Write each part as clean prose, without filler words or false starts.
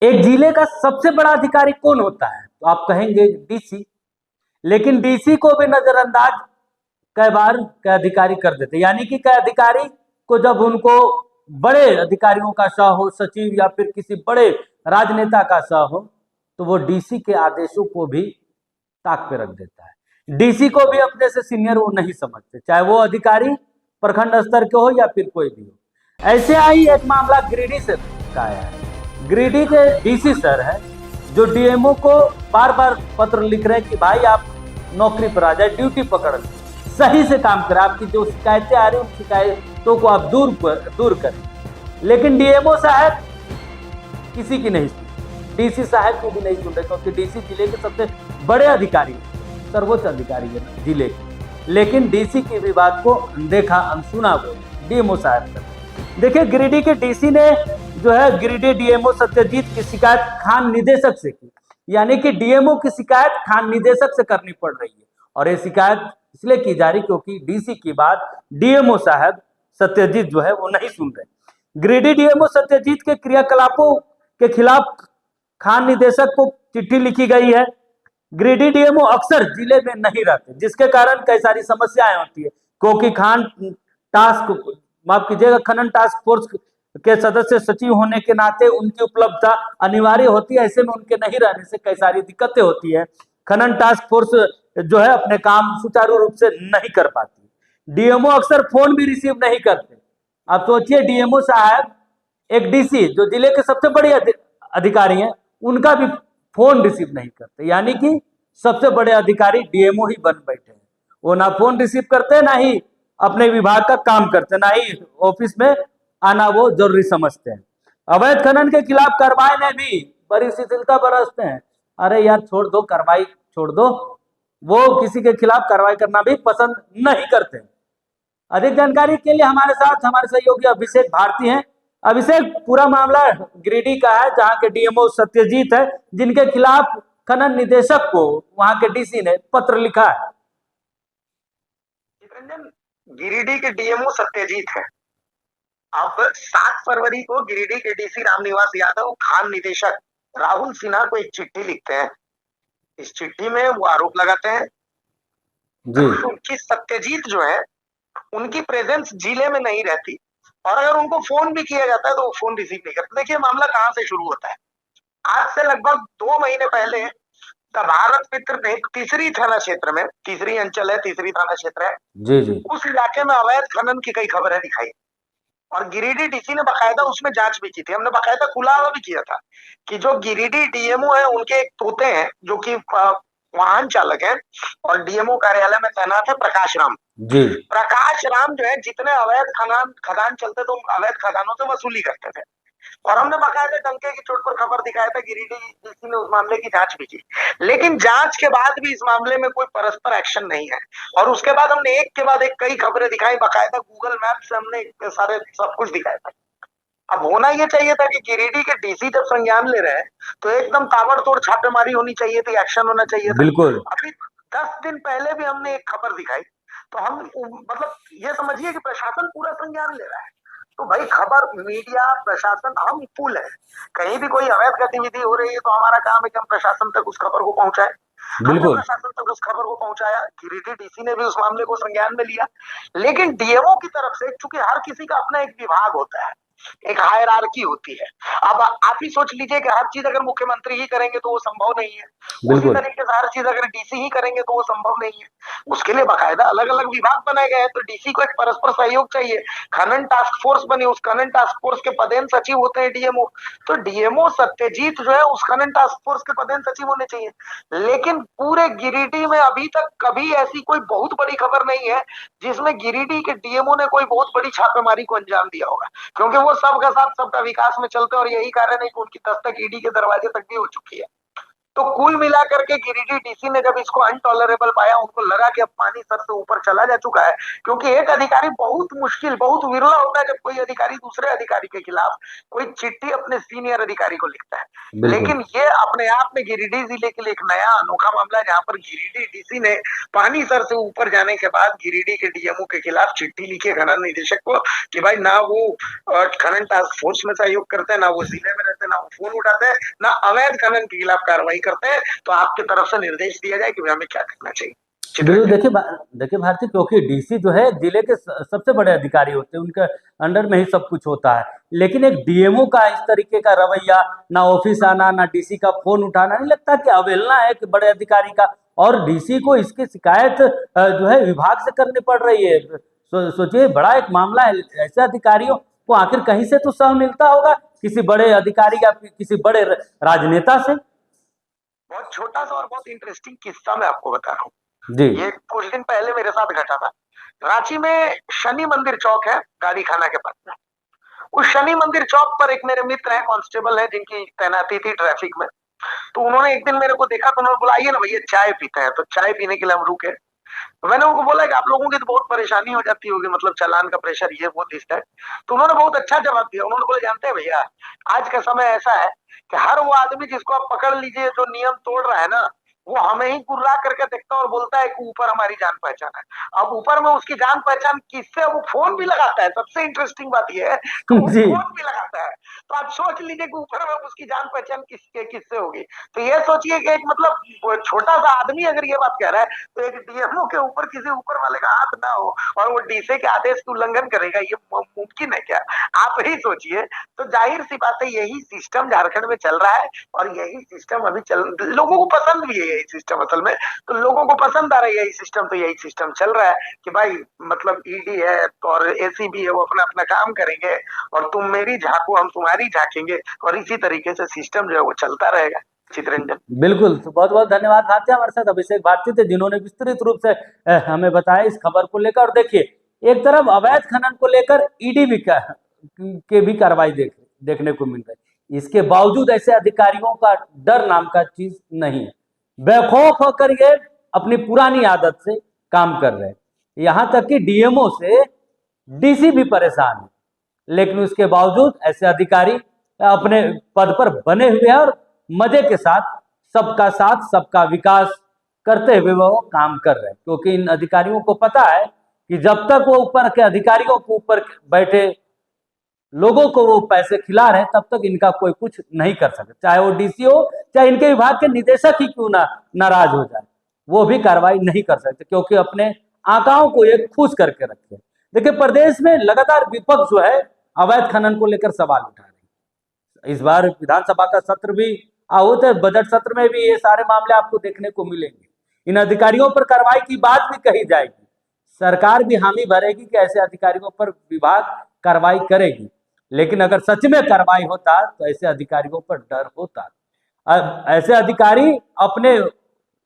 एक जिले का सबसे बड़ा अधिकारी कौन होता है? तो आप कहेंगे डीसी। लेकिन डीसी को भी नजरअंदाज कई बार कई अधिकारी कर देते, यानी कि कई अधिकारी को जब उनको बड़े अधिकारियों का शह हो, सचिव या फिर किसी बड़े राजनेता का शह हो, तो वो डीसी के आदेशों को भी ताक पे रख देता है। डीसी को भी अपने से सीनियर वो नहीं समझते, चाहे वो अधिकारी प्रखंड स्तर के हो या फिर कोई भी हो। ऐसे ही एक मामला गिरिडीह से का आया है। गिरिडीह के डीसी सर है जो डीएमओ को बार बार पत्र लिख रहे हैं कि भाई आप नौकरी पर आ जाए, ड्यूटी पकड़ लें, सही से काम करें, आपकी जो शिकायतें आ रही हैं उन शिकायतों को आप दूर करें। लेकिन डीएमओ साहब किसी की नहीं सुनी, डीसी साहब की भी नहीं सुन रहे, क्योंकि डीसी जिले के सबसे बड़े अधिकारी, सर्वोच्च अधिकारी है जिले के। लेकिन डीसी की भी बात को अनदेखा अनसुना वो डीएमओ साहब कर। देखिए, गिरिडीह के डीसी ने जो है गिरिडीह डीएमओ सत्यजीत की शिकायत खान निदेशक से की, यानी कि डीएमओ की शिकायत खान निदेशक से करनी पड़ रही है। और ये शिकायत इसलिए की जा रही क्योंकि डीसी की बात डीएमओ साहब सत्यजीत जो है वो नहीं सुन रहे। गिरिडीह डीएमओ सत्यजीत के क्रियाकलापों के खिलाफ खान निदेशक को चिट्ठी लिखी गई है। गिरिडीह डीएमओ अक्सर जिले में नहीं रहते, जिसके कारण कई सारी समस्याएं होती है, क्योंकि खान टास्क माफ कीजिएगा खनन टास्क फोर्स के सदस्य सचिव होने के नाते उनकी उपलब्धता अनिवार्य होती है। ऐसे में उनके नहीं रहने से कई सारी दिक्कतें होती है। खनन टास्क फोर्स जो है अपने काम सुचारू रूप से नहीं कर पाती। डीएमओ अक्सर फोन भी रिसीव नहीं करते। आप सोचिए, डीएमओ साहब एक डीसी जो जिले के सबसे बड़े अधिकारी हैं, उनका भी फोन रिसीव नहीं करते, यानी कि सबसे बड़े अधिकारी डीएमओ ही बन बैठे हैं। वो ना फोन रिसीव करते, ना ही अपने विभाग का काम करते, ना ही ऑफिस में आना वो जरूरी समझते हैं। अवैध खनन के खिलाफ कार्रवाई में भी बड़ी शिथिलता बरतते हैं। अरे यार छोड़ दो, कार्रवाई छोड़ दो, वो किसी के खिलाफ कार्रवाई करना भी पसंद नहीं करते। अधिक जानकारी के लिए हमारे साथ हमारे सहयोगी अभिषेक भारती हैं। अभिषेक, पूरा मामला गिरिडीह का है जहां के डीएमओ सत्यजीत है, जिनके खिलाफ खनन निदेशक को वहां के डीसी ने पत्र लिखा है। निरंजन, गिरिडीह के डीएमओ सत्यजीत है। अब 7 फरवरी को गिरिडीह के डीसी रामनिवास यादव खान निदेशक राहुल सिन्हा को एक चिट्ठी लिखते हैं। इस चिट्ठी में वो आरोप लगाते हैं कि सत्यजीत जो है उनकी प्रेजेंस जिले में नहीं रहती, और अगर उनको फोन भी किया जाता है तो वो फोन रिसीव नहीं करते। देखिए मामला कहां से शुरू होता है। आज से लगभग 2 महीने पहले भारत मित्र तीसरी थाना क्षेत्र में, तीसरी अंचल है, तीसरी थाना क्षेत्र है जी जी, उस इलाके में अवैध खनन की कई खबरें दिखाई, और गिरिडीह डीसी ने बाकायदा उसमें जांच भी की थी। हमने बाकायदा खुलासा भी किया था कि जो गिरिडीह डीएमओ है उनके एक पोते हैं जो कि वाहन चालक है और डीएमओ कार्यालय में तैनात है प्रकाश राम जी। प्रकाश राम जो है जितने अवैध खदान चलते थे उन अवैध खदानों से वसूली करते थे, और हमने बाकायदा डंके की चोट पर खबर दिखाया था। गिरिडीह डीसी ने उस मामले की जांच भी की, लेकिन जांच के बाद भी इस मामले में कोई परस्पर एक्शन नहीं है। और उसके बाद हमने एक के बाद एक कई खबरें दिखाई, बाकायदा गूगल मैप से हमने सारे सब कुछ दिखाया था। अब होना ये चाहिए था कि गिरिडीह के डीसी जब संज्ञान ले रहे हैं तो एकदम ताबड़तोड़ छापेमारी होनी चाहिए थी, एक्शन होना चाहिए था। बिल्कुल। अभी 10 दिन पहले भी हमने एक खबर दिखाई, तो हम मतलब ये समझिए कि प्रशासन पूरा संज्ञान ले रहा है। तो भाई खबर, मीडिया, प्रशासन, हम फुल है। कहीं भी कोई अवैध गतिविधि हो रही है तो हमारा काम है कि हम प्रशासन तक उस खबर को पहुंचाए। हमने प्रशासन तक उस खबर को पहुंचाया, गिरिडीह डीसी ने भी उस मामले को संज्ञान में लिया। लेकिन डीएमओ की तरफ से, चूंकि हर किसी का अपना एक विभाग होता है, एक हायरार्की होती है। अब आप ही सोच लीजिए कि हर चीज अगर मुख्यमंत्री ही करेंगे तो वो संभव नहीं है, उसी तरीके से हर चीज अगर डीसी ही करेंगे तो वो संभव नहीं है। उसके लिए बाकायदा अलग अलग विभाग बनाए गए हैं, तो डीसी को एक परस्पर सहयोग चाहिए। खनन टास्क फोर्स बनी, उस खनन टास्क फोर्स के पदेन सचिव होते हैं डीएमओ, तो डीएमओ सत्यजीत जो है उस खनन टास्क फोर्स के पदेन सचिव होने चाहिए। लेकिन पूरे गिरिडीह में अभी तक कभी ऐसी कोई बहुत बड़ी खबर नहीं है जिसमें गिरिडीह के डीएमओ ने कोई बहुत बड़ी छापेमारी को अंजाम दिया होगा, क्योंकि वो सबका साथ सबका विकास में चलते हैं, और यही कारण है कि उनकी दस्तक ईडी के दरवाजे तक भी हो चुकी है। तो कुल मिलाकर के गिरिडीह डीसी ने जब इसको अनटॉलरेबल पाया, उनको लगा कि अब पानी सर से ऊपर चला जा चुका है, क्योंकि एक अधिकारी बहुत मुश्किल, बहुत विरला होता है जब कोई अधिकारी दूसरे अधिकारी के खिलाफ कोई चिट्ठी अपने सीनियर अधिकारी को लिखता है। बिल्कुल लेकिन ये अपने आप में गिरिडीह जिले के लिए एक नया अनोखा मामला, जहां पर गिरिडीह डीसी ने पानी सर से ऊपर जाने के बाद गिरिडीह के डीएमओ के खिलाफ चिट्ठी लिखी खनन निदेशक को कि भाई ना वो खनन टास्क फोर्स में सहयोग करते हैं, ना वो जिले में रहते हैं, ना वो फोन उठाते हैं, ना अवैध खनन के खिलाफ कार्रवाई करते हैं, तो आपकी तरफ से निर्देश दिया जाए कि हमें क्या करना चाहिए। बिल्कुल। देखिए भारती, क्योंकि डीसी जो है जिले के सबसे बड़े अधिकारी होते हैं, उनके अंडर में ही सब कुछ होता है। लेकिन एक डीएमओ का इस तरीके का रवैया, ना ऑफिस आना, ना डीसी का फोन उठाना, नहीं लगता कि अवहेलना है कि बड़े अधिकारी का? और डीसी को इसकी शिकायत जो है विभाग से करनी पड़ रही है। सोचिए, बड़ा एक मामला है। ऐसे अधिकारियों को आखिर कहीं से तो सह मिलता होगा, किसी बड़े अधिकारी या किसी बड़े राजनेता से। बहुत छोटा सा और बहुत इंटरेस्टिंग किस्सा मैं आपको बता रहा हूँ। जी। ये कुछ दिन पहले मेरे साथ घटा था। रांची में शनि मंदिर चौक है, गाड़ी खाना के पास में। उस शनि मंदिर चौक पर एक मेरे मित्र हैं, कांस्टेबल है, जिनकी तैनाती थी ट्रैफिक में। तो उन्होंने एक दिन मेरे को देखा, तो उन्होंने बोला आइए ना भैया चाय पीते हैं। तो चाय पीने के लिए हम रुके। तो मैंने उनको बोला कि आप लोगों की तो बहुत परेशानी हो जाती होगी, मतलब चालान का प्रेशर, ये वो दिस दैट। तो उन्होंने बहुत अच्छा जवाब दिया। उन्होंने बोला जानते हैं भैया, आज का समय ऐसा है कि हर वो आदमी जिसको आप पकड़ लीजिए जो नियम तोड़ रहा है ना, वो हमें ही गुर्रा करके देखता है और बोलता है कि ऊपर हमारी जान पहचान है। अब ऊपर में उसकी जान पहचान किससे, वो फोन भी लगाता है। सबसे इंटरेस्टिंग बात यह है कि वो जी। फोन भी लगाता है। तो आप सोच लीजिए कि ऊपर में उसकी जान पहचान किससे होगी। तो ये सोचिए कि एक मतलब छोटा सा आदमी अगर ये बात कह रहा है, तो एक डीएमओ के ऊपर किसी ऊपर वाले का हाथ ना हो और वो डीसी के आदेश का उल्लंघन करेगा, ये मुमकिन है क्या? आप ही सोचिए। तो जाहिर सी बात है, यही सिस्टम झारखंड में चल रहा है और यही सिस्टम अभी लोगों को पसंद भी है यही सिस्टम असल में। तो लोगों को पसंद आ रहा है यही सिस्टम, तो यही सिस्टम चल रहा है कि भाई मतलब ईडी है और एसीबी है, वो अपना अपना काम करेंगे और तुम मेरी झांको, हम तुम्हारी झांकेंगे, और इसी तरीके से सिस्टम जो है वो चलता रहेगा। चित्रंजन, बिल्कुल। तो बहुत बहुत धन्यवाद भारती। हमारे साथ अभिषेक भारती थे, जिन्होंने विस्तृत रूप से हमें बताया इस खबर को लेकर। और देखिए, एक तरफ अवैध खनन को लेकर ईडी भी के भी कार्रवाई देखने को मिल रही है। इसके बावजूद ऐसे अधिकारियों का डर नाम का चीज नहीं है। बेखौफ होकर ये अपनी पुरानी आदत से काम कर रहे हैं। यहां तक कि डीएमओ से डीसी भी परेशान है, लेकिन उसके बावजूद ऐसे अधिकारी अपने पद पर बने हुए हैं और मजे के साथ सबका विकास करते हुए वो काम कर रहे हैं। क्योंकि इन अधिकारियों को पता है कि जब तक वो ऊपर के अधिकारियों के ऊपर बैठे लोगों को वो पैसे खिला रहे हैं, तब तक इनका कोई कुछ नहीं कर सकता। चाहे वो डीसी हो, चाहे इनके विभाग के निदेशक ही क्यों ना नाराज हो जाए, वो भी कार्रवाई नहीं कर सकते, क्योंकि अपने आंकड़ों को ये खुश करके रखते हैं। देखिए, प्रदेश में लगातार विपक्ष जो है अवैध खनन को लेकर सवाल उठा रहे हैं। इस बार विधानसभा का सत्र भी आहूत है, बजट सत्र में भी ये सारे मामले आपको देखने को मिलेंगे। इन अधिकारियों पर कार्रवाई की बात भी कही जाएगी। सरकार भी हामी भरेगी कि ऐसे अधिकारियों पर विभाग कार्रवाई करेगी। लेकिन अगर सच में कार्रवाई होता तो ऐसे अधिकारियों पर डर होता। ऐसे अधिकारी अपने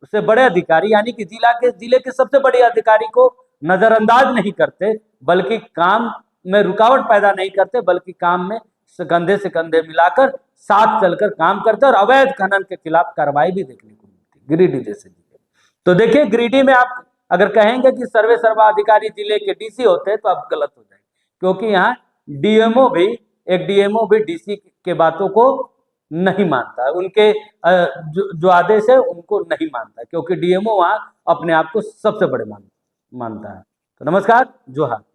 से बड़े अधिकारी, यानी कि जिले के सबसे बड़े अधिकारी को नजरअंदाज नहीं करते, बल्कि काम में रुकावट पैदा नहीं करते, बल्कि काम में कंधे से कंधे मिलाकर साथ चलकर काम करते और अवैध खनन के खिलाफ कार्रवाई भी देखने को मिलती है गिरिडीह जैसे जिले। तो देखिए, गिरिडीह में आप अगर कहेंगे कि सर्वे सर्वा अधिकारी जिले के डीसी होते हैं तो आप गलत हो जाएंगे, क्योंकि यहाँ डीएमओ भी डीसी के बातों को नहीं मानता है। उनके जो आदेश है उनको नहीं मानता, क्योंकि डीएमओ वहां अपने आप को सबसे बड़े मानता है। तो नमस्कार, जोहार।